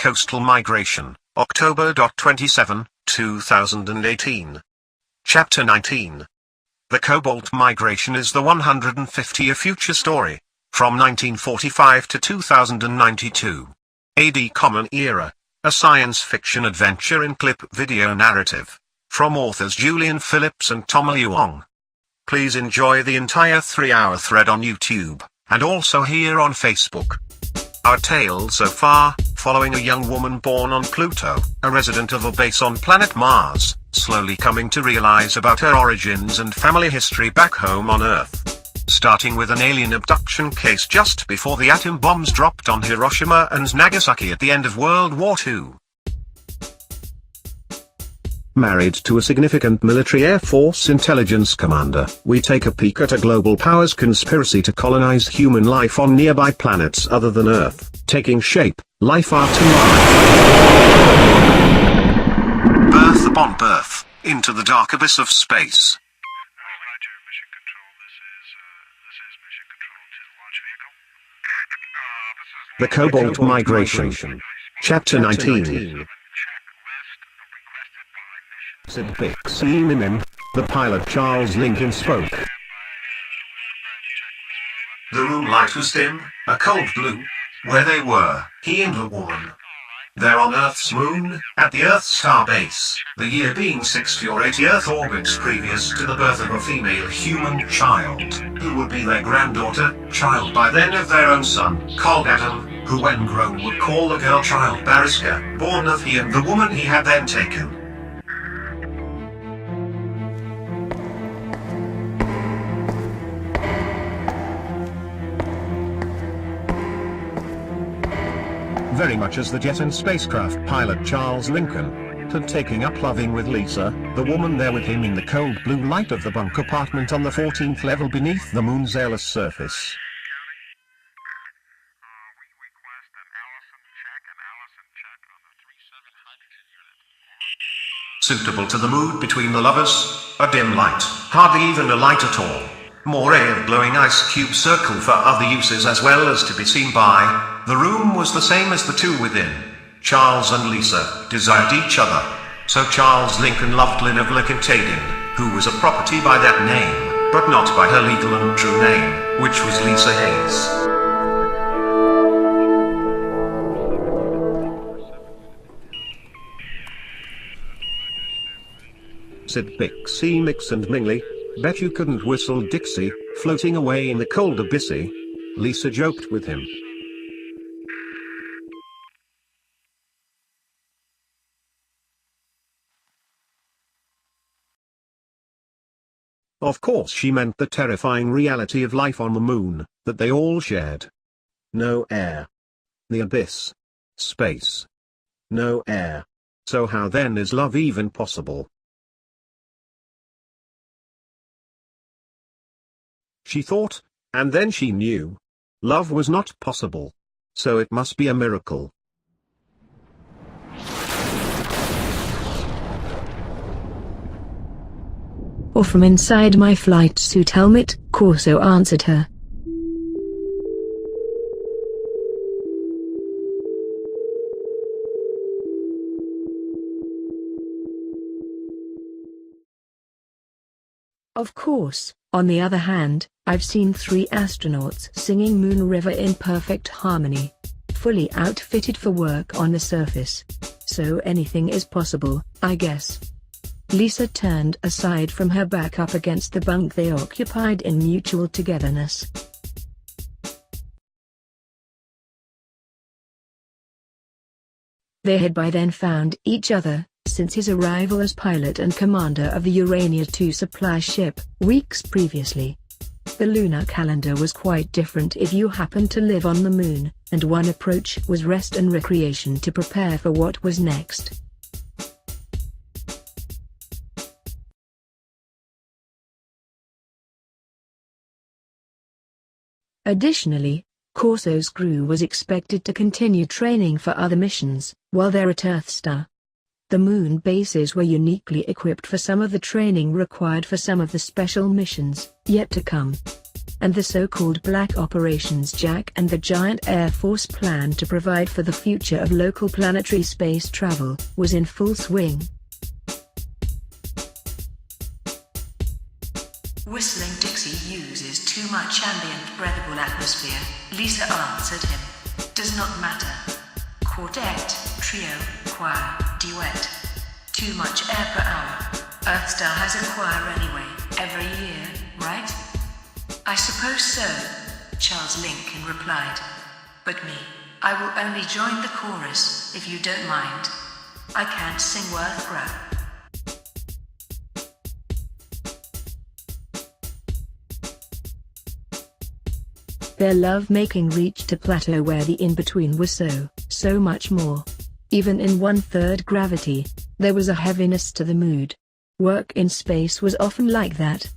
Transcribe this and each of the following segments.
Coastal Migration, October 27, 2018. Chapter 19. The cobalt migration is the 150-year future story, from 1945 to 2092. AD Common Era, a science fiction adventure in clip video narrative, from authors Julian Phillips and Tom Leong. Please enjoy the entire 3-hour thread on YouTube, and also here on Facebook. Our tale so far, following a young woman born on Pluto, a resident of a base on planet Mars, slowly coming to realize about her origins and family history back home on Earth. Starting with an alien abduction case just before the atom bombs dropped on Hiroshima and Nagasaki at the end of World War II. Married to a significant military Air Force intelligence commander, we take a peek at a global powers conspiracy to colonize human life on nearby planets other than Earth, taking shape, life after life. Birth upon birth, into the dark abyss of space. Roger, Mission Control, this is Mission Control to launch vehicle. The Cobalt Migration. Chapter 19. The pilot Charles Lincoln spoke. The room light was dim, a cold blue. Where they were, he and a woman. They're on Earth's moon, at the Earth star base, the year being 60 or 80 Earth orbits previous to the birth of a female human child, who would be their granddaughter, child by then of their own son, called Adam, who when grown would call the girl child Bariska, born of he and the woman he had then taken. Very much as the jet and spacecraft pilot Charles Lincoln had taken up loving with Lisa, the woman there with him in the cold blue light of the bunk apartment on the 14th level beneath the moon's airless surface. Suitable to the mood between the lovers, a dim light, hardly even a light at all. Moray of glowing ice cube circle for other uses as well as to be seen by. The room was the same as the two within. Charles and Lisa desired each other. So Charles Lincoln loved Lynn of Lickentadin, who was a property by that name, but not by her legal and true name, which was Lisa Hayes. Said Bixie Mix and Mingley, bet you couldn't whistle Dixie, floating away in the cold abyssy. Lisa joked with him. Of course she meant the terrifying reality of life on the moon, that they all shared. No air. The abyss. Space. No air. So how then is love even possible? She thought, and then she knew. Love was not possible. So it must be a miracle. Or from inside my flight suit helmet, Corso answered her. Of course, on the other hand, I've seen 3 astronauts singing Moon River in perfect harmony. Fully outfitted for work on the surface. So anything is possible, I guess. Lisa turned aside from her back up against the bunk they occupied in mutual togetherness. They had by then found each other, since his arrival as pilot and commander of the Urania II supply ship, weeks previously. The lunar calendar was quite different if you happened to live on the moon, and one approach was rest and recreation to prepare for what was next. Additionally, Corso's crew was expected to continue training for other missions, while they're at Earthstar. The moon bases were uniquely equipped for some of the training required for some of the special missions, yet to come. and the so-called Black Operations Jack and the giant Air Force plan to provide for the future of local planetary space travel was in full swing. Whistling Dixie uses too much ambient breathable atmosphere, Lisa answered him. Does not matter. Quartet, trio, choir, duet. Too much air per hour. Earthstar has a choir anyway, every year, right? I suppose so, Charles Lincoln replied. But me, I will only join the chorus, if you don't mind. I can't sing worth crap. Their love-making reached a plateau where the in-between was so much more. Even in 1/3 gravity, there was a heaviness to the mood. Work in space was often like that.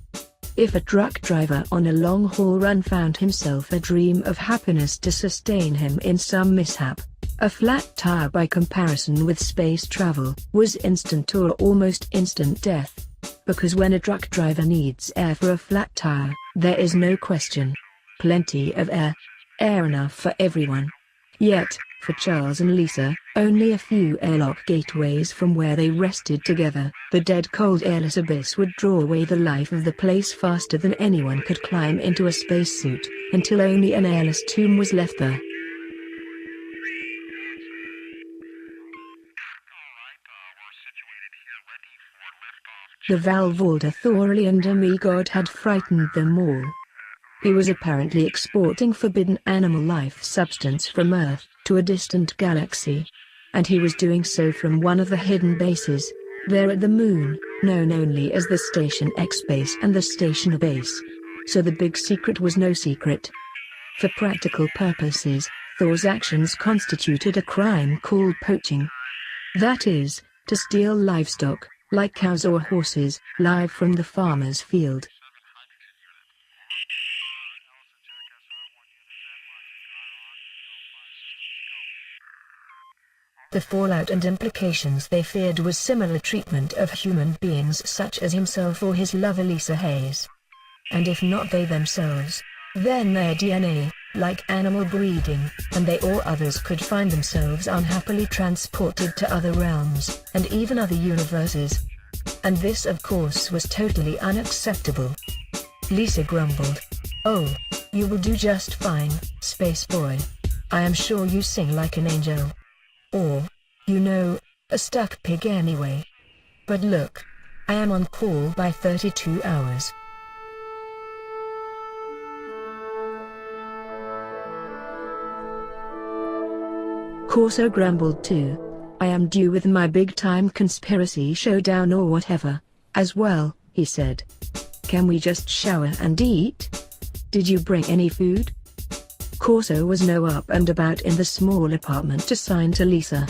If a truck driver on a long-haul run found himself a dream of happiness to sustain him in some mishap, a flat tire by comparison with space travel was instant or almost instant death. Because when a truck driver needs air for a flat tire, there is no question. Plenty of air. Air enough for everyone. Yet, for Charles and Lisa, only a few airlock gateways from where they rested together, the dead cold airless abyss would draw away the life of the place faster than anyone could climb into a spacesuit, until only an airless tomb was left there. The Valvalda Thorian demigod had frightened them all. He was apparently exporting forbidden animal life substance from Earth to a distant galaxy. And he was doing so from one of the hidden bases, there at the moon, known only as the Station X base and the Station base. So the big secret was no secret. For practical purposes, Thor's actions constituted a crime called poaching. That is, to steal livestock, like cows or horses, live from the farmer's field. The fallout and implications they feared was similar treatment of human beings such as himself or his lover Lisa Hayes. And if not they themselves, then their DNA, like animal breeding, and they or others could find themselves unhappily transported to other realms, and even other universes. And this of course was totally unacceptable. Lisa grumbled. "Oh, you will do just fine, Space Boy. I am sure you sing like an angel. Or, you know, a stuck pig anyway. But look, I am on call by 32 hours. Corso grumbled too. I am due with my big-time conspiracy showdown or whatever, as well, he said. Can we just shower and eat? Did you bring any food? Corso was no up and about in the small apartment assigned to Lisa.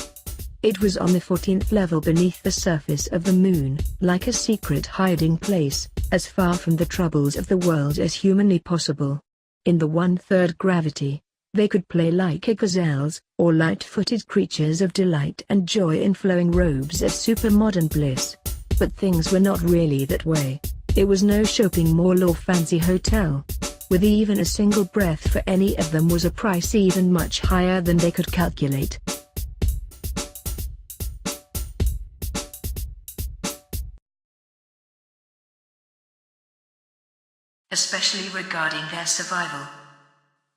It was on the 14th level beneath the surface of the moon, like a secret hiding place, as far from the troubles of the world as humanly possible. In the 1/3 gravity, they could play like gazelles, or light-footed creatures of delight and joy in flowing robes of super-modern bliss. But things were not really that way. It was no shopping mall or fancy hotel. With even a single breath for any of them was a price even much higher than they could calculate. Especially regarding their survival.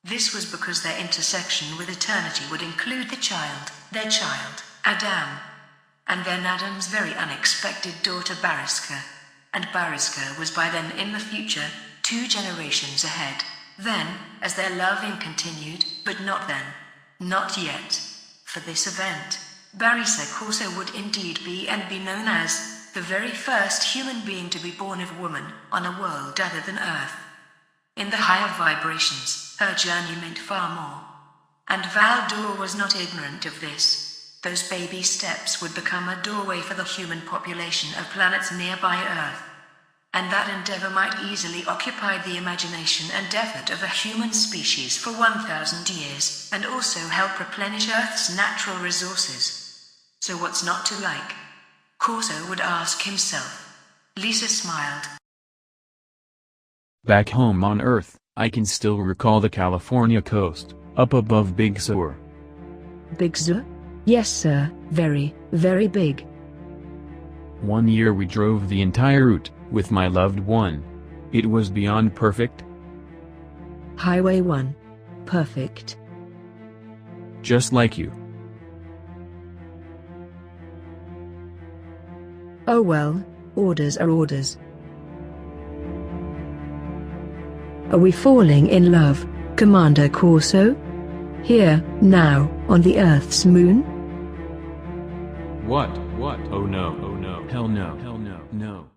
This was because their intersection with eternity would include their child, Adam, and then Adam's very unexpected daughter Bariska. And Bariska was by then in the future, 2 generations ahead. Then, as their loving continued, but not then. Not yet. For this event, Bariska Corso would indeed be and be known as the very first human being to be born of woman on a world other than Earth. In the higher vibrations, her journey meant far more. And Valdor was not ignorant of this. Those baby steps would become a doorway for the human population of planets nearby Earth. And that endeavor might easily occupy the imagination and effort of the human species for 1,000 years, and also help replenish Earth's natural resources. So what's not to like? Corso would ask himself. Lisa smiled. Back home on Earth, I can still recall the California coast, up above Big Sur. Big Sur? Yes sir, very, very big. One year we drove the entire route, with my loved one. It was beyond perfect. Highway 1. Perfect. Just like you. Oh well, orders are orders. Are we falling in love, Commander Corso? Here, now, on the Earth's moon? What? Oh no, hell no, no.